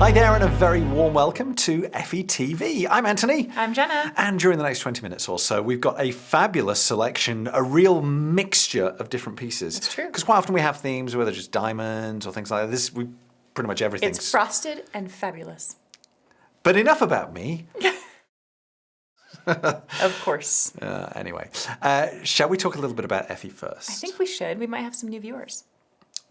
Hi there and a very warm welcome to Effy TV. I'm Anthony. I'm Jenna. And during the next 20 minutes or so, we've got a fabulous selection, a real mixture of different pieces. It's true. Because quite often we have themes where they're just diamonds or things like this. We pretty much everything. It's frosted and fabulous. But enough about me. Of course. Anyway, shall we talk a little bit about Effy first? I think we should. We might have some new viewers.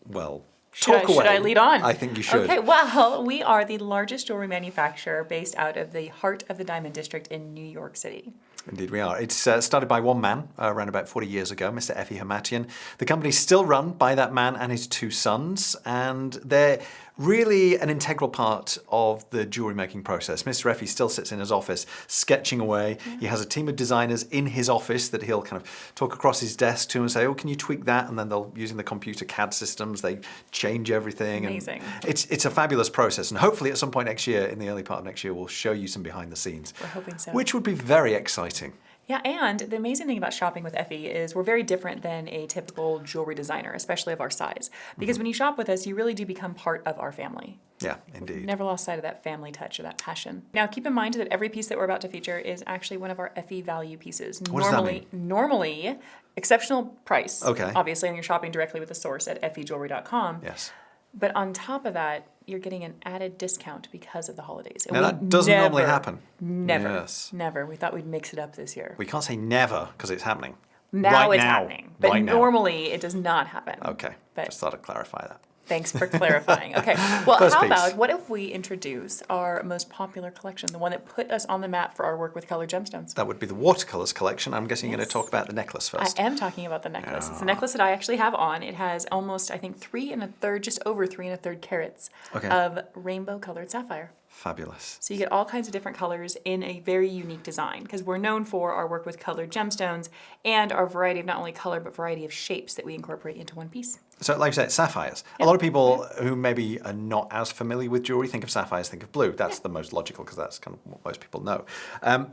Well, Should I lead on? I think you should. Okay, well, we are the largest jewelry manufacturer based out of the heart of the Diamond District in New York City. Indeed we are. It's started by one man around about 40 years ago, Mr. Effy Hamatian. The company's still run by that man and his two sons, and they're really an integral part of the jewelry making process. Mr. Effy still sits in his office sketching away. Yeah. He has a team of designers in his office that he'll kind of talk across his desk to and say, oh, can you tweak that? And then they'll, using the computer CAD systems, they change everything. Amazing. And it's a fabulous process. And hopefully at some point next year, in the early part of next year, we'll show you some behind the scenes. We're hoping so. Which would be very exciting. Yeah, and the amazing thing about shopping with Effy is we're very different than a typical jewelry designer, especially of our size. Because when you shop with us, you really do become part of our family. Yeah, indeed. We've never lost sight of that family touch or that passion. Now, keep in mind that every piece that we're about to feature is actually one of our Effy value pieces. What does that mean? Normally, exceptional price. Okay. Obviously, when you're shopping directly with the source at effyjewelry.com. Yes. But on top of that, you're getting an added discount because of the holidays. Now, that doesn't normally happen. Never. Yes. Never. We thought we'd mix it up this year. We can't say never because it's happening. Now right it's now. happening. But right normally it does not happen. Okay. But just thought I'd clarify that. Thanks for clarifying. Okay. Well, First how piece. about, what if we introduce our most popular collection, the one that put us on the map for our work with colored gemstones? That would be the watercolors collection. I'm guessing you're going to talk about the necklace first. I am talking about the necklace. It's a necklace that I actually have on. It has almost, I think, 3 1/3, just over 3 1/3 carats of rainbow colored sapphire. Fabulous. So you get all kinds of different colors in a very unique design because we're known for our work with colored gemstones and our variety of not only color but variety of shapes that we incorporate into one piece. So like you said, sapphires. A lot of people who maybe are not as familiar with jewelry think of sapphires, think of blue. That's the most logical because that's kind of what most people know.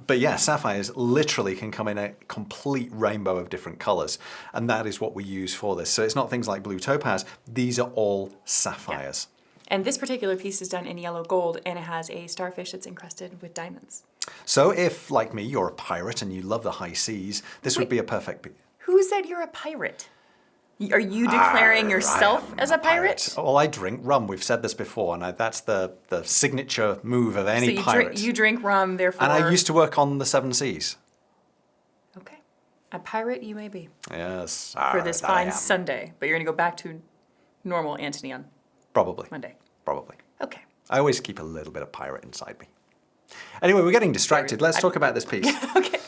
But yeah, sapphires literally can come in a complete rainbow of different colors. And that is what we use for this. So it's not things like blue topaz. These are all sapphires. Yeah. And this particular piece is done in yellow gold and it has a starfish that's encrusted with diamonds. So if, like me, you're a pirate and you love the high seas, this would be a perfect... Who said you're a pirate? Are you declaring yourself as a pirate? Well, I drink rum. We've said this before, and that's the signature move of any pirate. You drink rum, therefore... And I used to work on the Seven Seas. Okay. A pirate you may be. Yes. For this fine Sunday. But you're going to go back to normal Anthony on Probably. Monday. Probably. Okay. I always keep a little bit of pirate inside me. Anyway, we're getting distracted. Let's talk about this piece. Okay.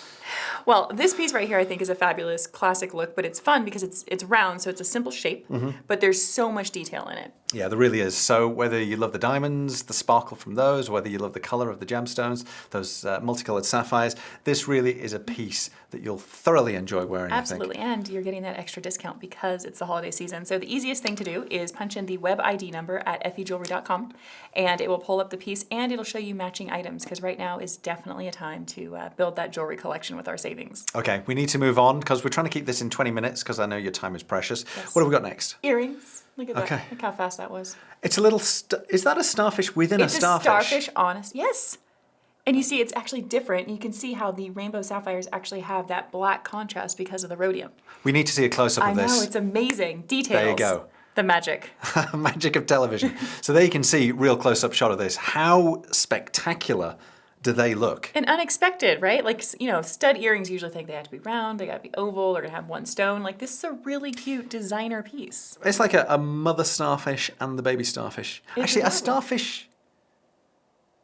Well, this piece right here I think is a fabulous classic look, but it's fun because it's round, so it's a simple shape, but there's so much detail in it. Yeah, there really is. So whether you love the diamonds, the sparkle from those, whether you love the color of the gemstones, those multicolored sapphires, this really is a piece that you'll thoroughly enjoy wearing, Absolutely, I think. And you're getting that extra discount because it's the holiday season. So the easiest thing to do is punch in the web ID number at effyjewelry.com, and it will pull up the piece, and it'll show you matching items, because right now is definitely a time to build that jewelry collection with our savings. Okay, we need to move on, because we're trying to keep this in 20 minutes, because I know your time is precious. Yes. What have we got next? Earrings. Look at that. Okay. Look how fast that was. It's a little... is that a starfish within a starfish? It's a starfish, honest. Yes. And you see it's actually different. You can see how the rainbow sapphires actually have that black contrast because of the rhodium. We need to see a close-up of this. I know, it's amazing. Details. There you go. The magic. Magic of television. So there you can see real close-up shot of this. How spectacular do they look? And unexpected, right? Like, you know, stud earrings usually think they have to be round, they got to be oval, they're going to have one stone. Like, this is a really cute designer piece. It's like a mother starfish and the baby starfish. Actually, a starfish...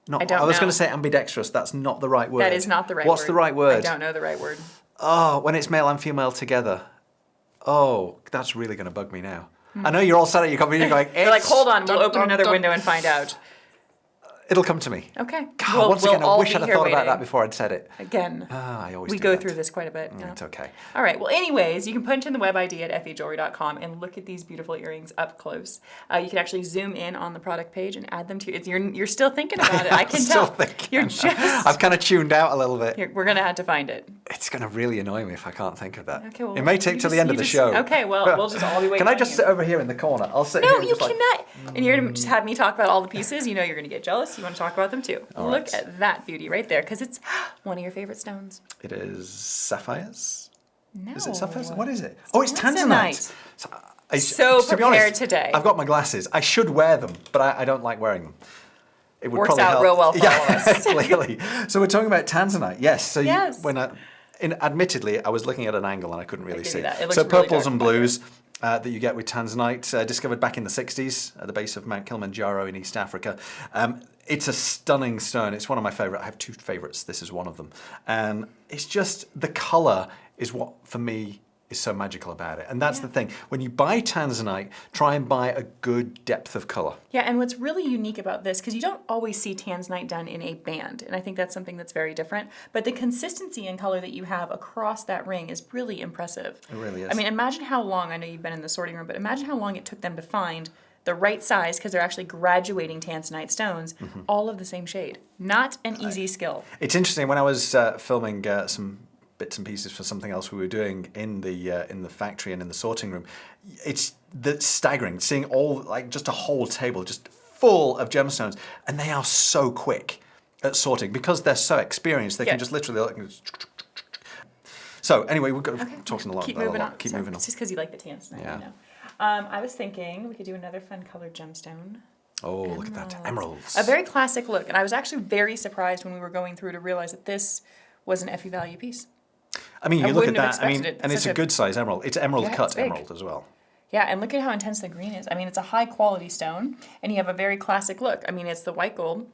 I don't know. I was going to say ambidextrous. That's not the right word. That is not the right word. What's the right word? I don't know the right word. Oh, when it's male and female together. Oh, that's really going to bug me now. I know you're all sat at your computer going, You're like, hold on, we'll open another window and find out. It'll come to me. Okay. God, once again, I wish I'd have thought about that before I'd said it. Again. I always we do go that. through this quite a bit. Yeah. It's okay. All right. Well, anyways, you can punch in the web ID at effyjewelry.com and look at these beautiful earrings up close. You can actually zoom in on the product page and add them to you're still thinking about it. I can tell. Thinking. You're just... I've kind of tuned out a little bit. We're going to have to find it. It's going to really annoy me if I can't think of that. Okay, well, it may take till the end of the show. Okay, well, we'll just all be waiting. Can I just sit over here in the corner? I'll sit here. No, and you just cannot. And you're going to just have me talk about all the pieces. You know you're going to get jealous. You want to talk about them too. All Look right. at that beauty right there, because it's one of your favorite stones. It is sapphires? No. Is it sapphires? What is it? Oh, it's tanzanite. tanzanite. So to be honest, prepared today. I've got my glasses. I should wear them, but I don't like wearing them. It would Works probably out help. real well for all of us. Clearly. So we're talking about tanzanite. Yes. So Yes. admittedly, I was looking at an angle and I couldn't really see. That. It looks So really purples dark and behind blues that you get with tanzanite, discovered back in the 60s at the base of Mount Kilimanjaro in East Africa. It's a stunning stone. It's one of my favorite. I have two favorites. This is one of them. And it's just the color is what, for me, is so magical about it. And that's the thing. When you buy tanzanite, try and buy a good depth of color. Yeah, and what's really unique about this, because you don't always see tanzanite done in a band, and I think that's something that's very different, but the consistency and color that you have across that ring is really impressive. It really is. I mean, imagine how long, I know you've been in the sorting room, but imagine how long it took them to find the right size, because they're actually graduating tanzanite stones, all of the same shade. Not an easy skill. It's interesting, when I was filming some bits and pieces for something else we were doing in the factory and in the sorting room, it's staggering seeing all, like, just a whole table just full of gemstones, and they are so quick at sorting because they're so experienced. They can just literally look and so anyway, we've got talking a lot. Keep moving on. Keep moving on. It's just because you like the tanzanite, Yeah. I know. I was thinking we could do another fun colored gemstone. Oh, look at that, emeralds. A very classic look, and I was actually very surprised when we were going through to realize that this was an Effy value piece. I mean, you look at wouldn't have that. I mean, expected it. and it's a good size emerald. It's emerald Yeah, cut it's big. emerald as well. Yeah, and look at how intense the green is. I mean, it's a high quality stone, and you have a very classic look. I mean, it's the white gold.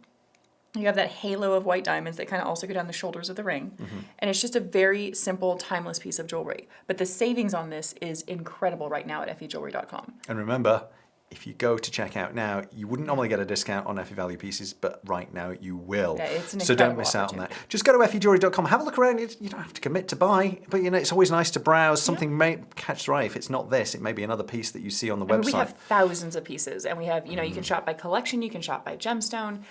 You have that halo of white diamonds that kind of also go down the shoulders of the ring. And it's just a very simple, timeless piece of jewelry. But the savings on this is incredible right now at effyjewelry.com. And remember, if you go to check out now, you wouldn't normally get a discount on Effy Value pieces, but right now you will. Yeah, it's an so don't incredible miss out on that. opportunity. Just go to effyjewelry.com, have a look around. You don't have to commit to buy, but you know, it's always nice to browse. Something may catch the eye. If it's not this, it may be another piece that you see on the I mean, website. we have thousands of pieces, and we have, you know, you can shop by collection, you can shop by gemstone,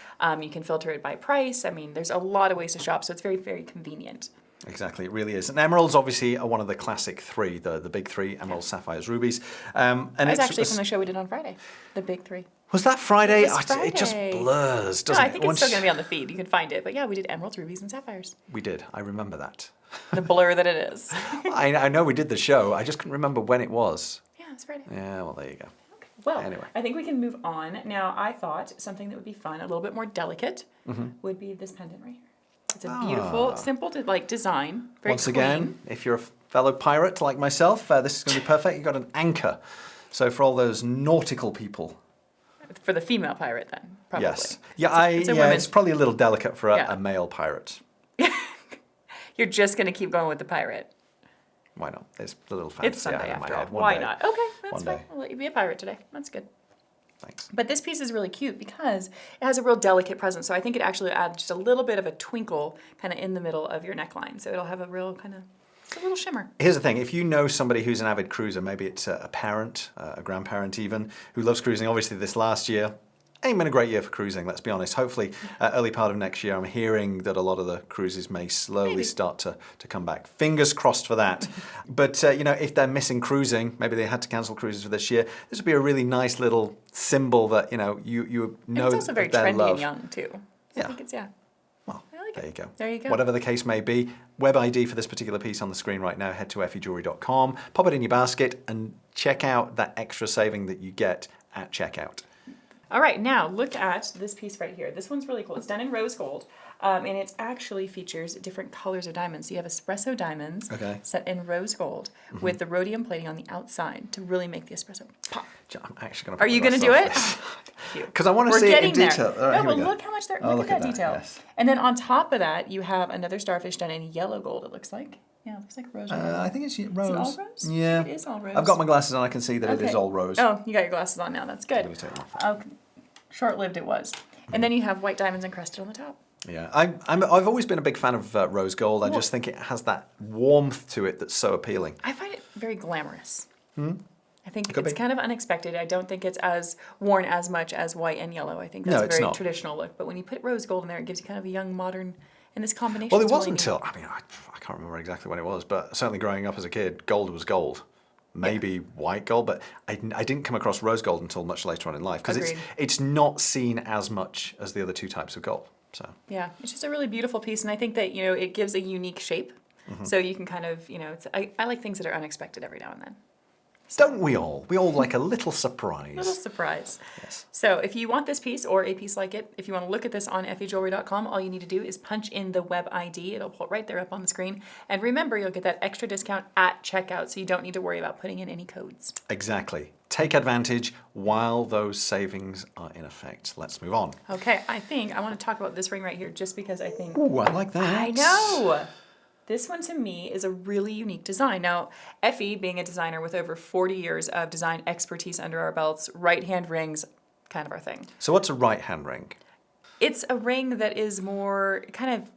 you can filter it by price. I mean, there's a lot of ways to shop, so it's very, very convenient. Exactly, it really is. And emeralds obviously are one of the classic three, the big three, emeralds, sapphires, rubies. And It's actually from the show we did on Friday, the big three. Was that Friday? It was It just Friday. blurs, No, doesn't I it? think it's still going to be on the feed. You can find it. But yeah, we did emeralds, rubies, and sapphires. We did, I remember that. The blur that it is. I know we did the show, I just couldn't remember when it was. Yeah, it's Friday. Yeah, well, there you go. Okay. Well, Anyway. I think we can move on. Now, I thought something that would be fun, a little bit more delicate, would be this pendant right here. It's a beautiful, simple design. Very Once clean. again, if you're a fellow pirate like myself, this is going to be perfect. You've got an anchor. So for all those nautical people. For the female pirate, then, probably. Yes. Yeah, it's a yeah, women. it's probably a little delicate for Yeah. a male pirate. You're just going to keep going with the pirate. Why not? It's a little fancy. It's Sunday out of my after all. head. One Why day. not? Okay, that's One fine. day. I'll let you be a pirate today. That's good. Thanks. But this piece is really cute because it has a real delicate presence. So I think it actually adds just a little bit of a twinkle kind of in the middle of your neckline. So it'll have a real kind of, it's a little shimmer. Here's the thing, if you know somebody who's an avid cruiser, maybe it's a parent, a grandparent even, who loves cruising, obviously this last year ain't been a great year for cruising, let's be honest. Hopefully, early part of next year, I'm hearing that a lot of the cruises may slowly start to come back. Fingers crossed for that. But, you know, if they're missing cruising, maybe they had to cancel cruises for this year, this would be a really nice little symbol that, you know, you know And it's also very their trendy love. and young too. Yeah. I think it's, Well, I like there it. you go. There you go. Whatever the case may be, web ID for this particular piece on the screen right now, head to effyjewelry.com, pop it in your basket, and check out that extra saving that you get at checkout. All right, now look at this piece right here. This one's really cool. It's done in rose gold, and it actually features different colors of diamonds. So you have espresso diamonds set in rose gold with the rhodium plating on the outside to really make the espresso pop. I'm actually going to. Are you going to do it? Because I want to see it in detail. There. All right, no, here we but go. look how much there. Oh, look at that detail. Yes. And then on top of that, you have another starfish done in yellow gold. It looks like. Yeah, it looks like rose. I think it's rose. Is it all rose? Yeah. It is all rose. I've got my glasses on. I can see that it is Okay. all rose. Oh, you got your glasses on now. That's good. Let me take them off. Okay. Short-lived it was. And then you have white diamonds encrusted on the top. Yeah, I've always been a big fan of rose gold. I just think it has that warmth to it that's so appealing. I find it very glamorous. I think Could it's be. kind of unexpected. I don't think it's as worn as much as white and yellow. I think that's No, a it's very not. traditional look. But when you put rose gold in there, it gives you kind of a young, modern And this combination. Well, it wasn't until, I mean, I can't remember exactly when it was, but certainly growing up as a kid, gold was gold. Maybe white gold, but I didn't come across rose gold until much later on in life because it's not seen as much as the other two types of gold. So yeah, it's just a really beautiful piece, and I think that it gives a unique shape, so you can kind of I like things that are unexpected every now and then. Don't we all? We all like a little surprise. Little surprise. Yes. So if you want this piece or a piece like it, if you want to look at this on effyjewelry.com, all you need to do is punch in the web ID. It'll pull right there up on the screen. And remember, you'll get that extra discount at checkout, so you don't need to worry about putting in any codes. Exactly. Take advantage while those savings are in effect. Let's move on. Okay, I want to talk about this ring right here just because I think... Ooh, I like that. I know! This one to me is a really unique design. Now, Effy, being a designer with over 40 years of design expertise under our belts, right-hand rings, kind of our thing. So what's a right-hand ring? It's a ring that is more, kind of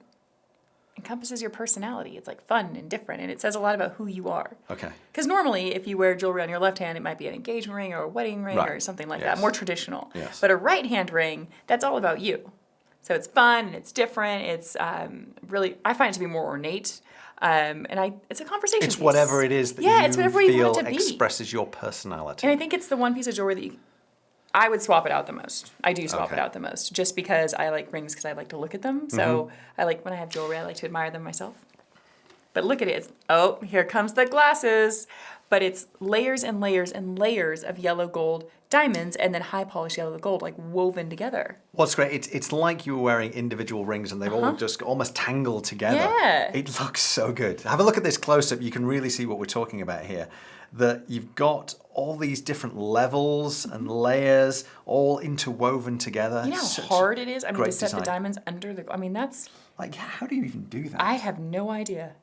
encompasses your personality. It's like fun and different, and it says a lot about who you are. Okay. Because normally, if you wear jewelry on your left hand, it might be an engagement ring or a wedding ring Right. or something like Yes. that, more traditional. Yes. But a right-hand ring, that's all about you. So it's fun, and it's different. It's really, I find it to be more ornate. It's a conversation It's piece. whatever it is that it's whatever you feel want it to be. expresses your personality. And I think it's the one piece of jewelry that I would swap it out the most. I do swap Okay. it out the most, just because I like rings because I like to look at them. So I like, when I have jewelry, I like to admire them myself. But look at it. Oh, here comes the glasses. But it's layers and layers and layers of yellow gold diamonds and then high polished yellow gold, like woven together. What's great, it's like you were wearing individual rings and they've all just almost tangled together. Yeah. It looks so good. Have a look at this close-up. You can really see what we're talking about here. That you've got all these different levels and layers all interwoven together. You know how Such hard it is? I mean, to great set design. the diamonds under the... I mean, that's... Like, how do you even do that? I have no idea.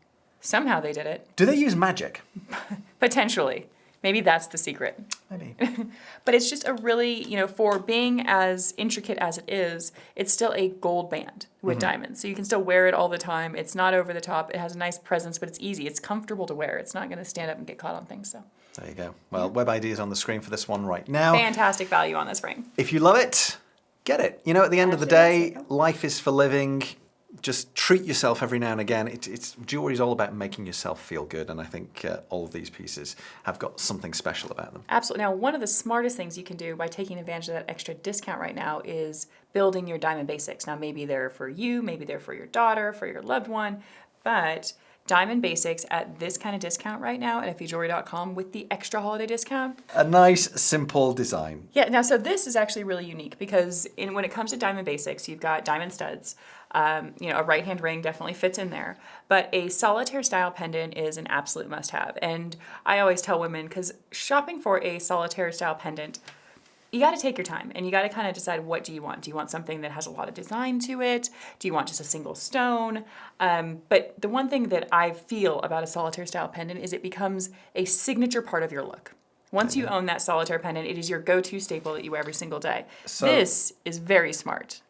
Somehow they did it. Do they use magic? Potentially. Maybe that's the secret. Maybe. But it's just a really, for being as intricate as it is, it's still a gold band with diamonds. So you can still wear it all the time. It's not over the top. It has a nice presence, but it's easy. It's comfortable to wear. It's not going to stand up and get caught on things. So There you go. Well, web ID is on the screen for this one right now. fantastic value on this ring. If you love it, get it. At the end of the day, life is for living. Just treat yourself every now and again. Jewelry is all about making yourself feel good, and I think all of these pieces have got something special about them. Absolutely. Now, one of the smartest things you can do by taking advantage of that extra discount right now is building your diamond basics. Now, maybe they're for you, maybe they're for your daughter, for your loved one, but diamond basics at this kind of discount right now at effyjewelry.com with the extra holiday discount. A nice, simple design. Yeah, now, so this is actually really unique because when it comes to diamond basics, you've got diamond studs. A right-hand ring definitely fits in there. But a solitaire style pendant is an absolute must-have. And I always tell women, because shopping for a solitaire style pendant, you got to take your time and you got to kind of decide, what do you want? Do you want something that has a lot of design to it? Do you want just a single stone? But the one thing that I feel about a solitaire style pendant is it becomes a signature part of your look. Once you own that solitaire pendant, it is your go-to staple that you wear every single day. So, this is very smart.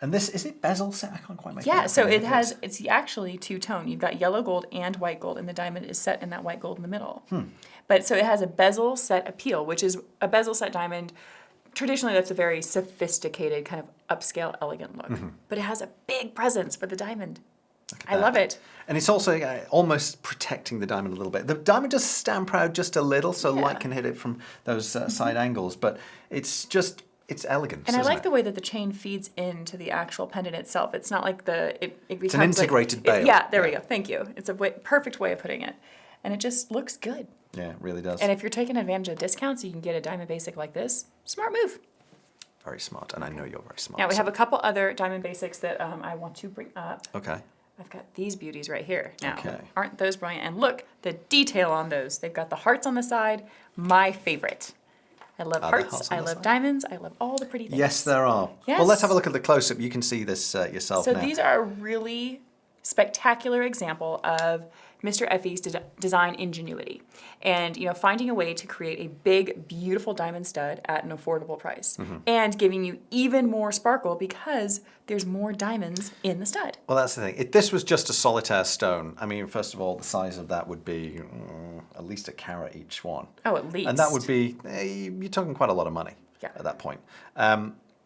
And this, is it bezel set? I can't quite make it Yeah, out. so it's actually two-tone. You've got yellow gold and white gold, and the diamond is set in that white gold in the middle. But so it has a bezel set appeal, which is a bezel set diamond. Traditionally, that's a very sophisticated, kind of upscale, elegant look. But it has a big presence for the diamond. I love it. And it's also almost protecting the diamond a little bit. The diamond does stand proud just a little, so light can hit it from those side angles, but it's elegant. And I like the way that the chain feeds into the actual pendant itself. It's not like it becomes it's an integrated bail. There we go. Thank you. It's a perfect way of putting it. And it just looks good. Yeah, it really does. And if you're taking advantage of discounts, you can get a diamond basic like this. Smart move. Very smart, and I know you're very smart. Now, we have a couple other diamond basics that I want to bring up. Okay. I've got these beauties right here. Now, Okay. aren't those brilliant? And look, the detail on those. They've got the hearts on the side. My favorite. I love hearts. I love diamonds. I love all the pretty things. Yes, there are. Yes. Well, let's have a look at the close-up. You can see this yourself now. So these are a really spectacular example of Mr. Effy's design ingenuity. And, finding a way to create a big, beautiful diamond stud at an affordable price. And giving you even more sparkle because there's more diamonds in the stud. Well, that's the thing. If this was just a solitaire stone, I mean, first of all, the size of that would be at least a carat each one. Oh, at least. And that would be, you're talking quite a lot of money at that point.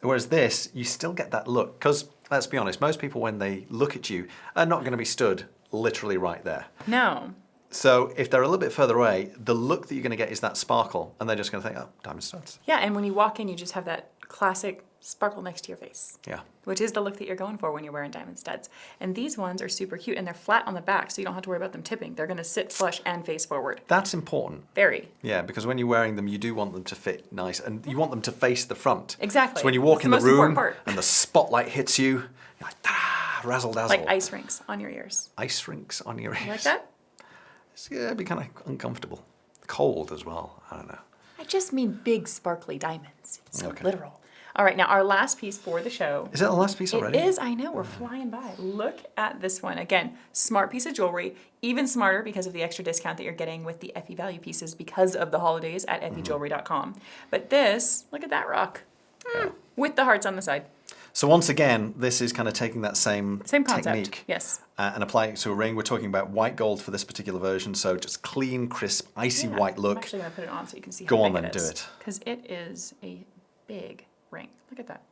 Whereas this, you still get that look. Because let's be honest, most people when they look at you are not going to be stood literally right there. No. So if they're a little bit further away, the look that you're going to get is that sparkle, and they're just going to think, oh, diamond studs. Yeah, and when you walk in, you just have that classic sparkle next to your face. Yeah. Which is the look that you're going for when you're wearing diamond studs. And these ones are super cute, and they're flat on the back, so you don't have to worry about them tipping. They're going to sit flush and face forward. That's important. Very. Yeah, because when you're wearing them, you do want them to fit nice, and you want them to face the front. Exactly. So when you walk That's in the the most important room part. and the spotlight hits you, you're like, ah, razzle dazzle. Like ice rinks on your ears. Ice rinks on your ears. You like that? Yeah, it'd be kind of uncomfortable. Cold as well. I don't know. I just mean big sparkly diamonds. It's so Okay. literal. All right, now our last piece for the show. Is that the last piece already? It is, I know, we're flying by. Look at this one. Again, smart piece of jewelry, even smarter because of the extra discount that you're getting with the Effy value pieces because of the holidays at effyjewelry.com. But this, look at that rock. With the hearts on the side. So once again, this is kind of taking that same concept, technique yes. And applying it to a ring. We're talking about white gold for this particular version, so just clean, crisp, icy white I'm look. actually going to put it on so you can see Go how on big then, it do is. it. Because it is a big ring. Look at that.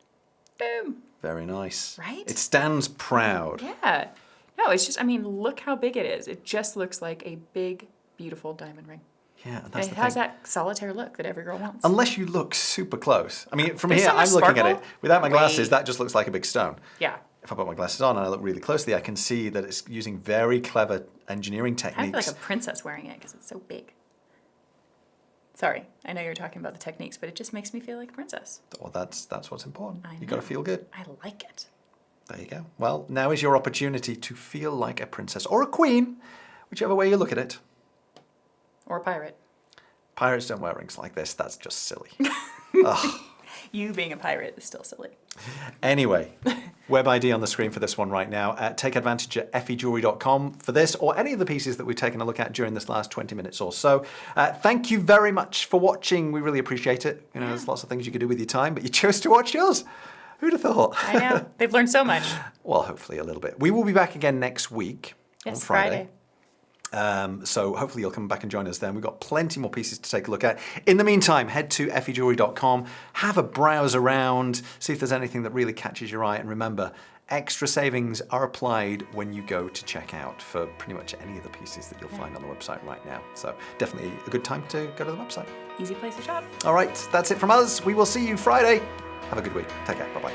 Boom. Very nice. Right? It stands proud. Yeah. No, it's just, I mean, look how big it is. It just looks like a big, beautiful diamond ring. Yeah, and And that's it the has thing. that solitaire look that every girl wants. Unless you look super close. I mean, from There's here, so much I'm looking at it. sparkle. Without my glasses, Great. that just looks like a big stone. Yeah. If I put my glasses on and I look really closely, I can see that it's using very clever engineering I feel techniques. like a princess wearing it because it's so big. Sorry, I know you're talking about the techniques, but it just makes me feel like a princess. Well, that's what's important. I You've got to know. feel good. I like it. There you go. Well, now is your opportunity to feel like a princess or a queen, whichever way you look at it. Or a pirate. Pirates don't wear rings like this. That's just silly. Ugh. You being a pirate is still silly. Anyway, web ID on the screen for this one right now. Take advantage at effyjewelry.com for this or any of the pieces that we've taken a look at during this last 20 minutes or so. Thank you very much for watching. We really appreciate it. You know, there's lots of things you could do with your time, but you chose to watch yours. Who'd have thought? I know. They've learned so much. Well, hopefully a little bit. We will be back again next week on Yes, Friday. So hopefully you'll come back and join us then. We've got plenty more pieces to take a look at. In the meantime, head to effyjewelry.com, have a browse around, see if there's anything that really catches your eye. And remember, extra savings are applied when you go to check out for pretty much any of the pieces that you'll find on the website right now. So definitely a good time to go to the website. Easy place to shop. All right, that's it from us. We will see you Friday. Have a good week. Take care. Bye-bye.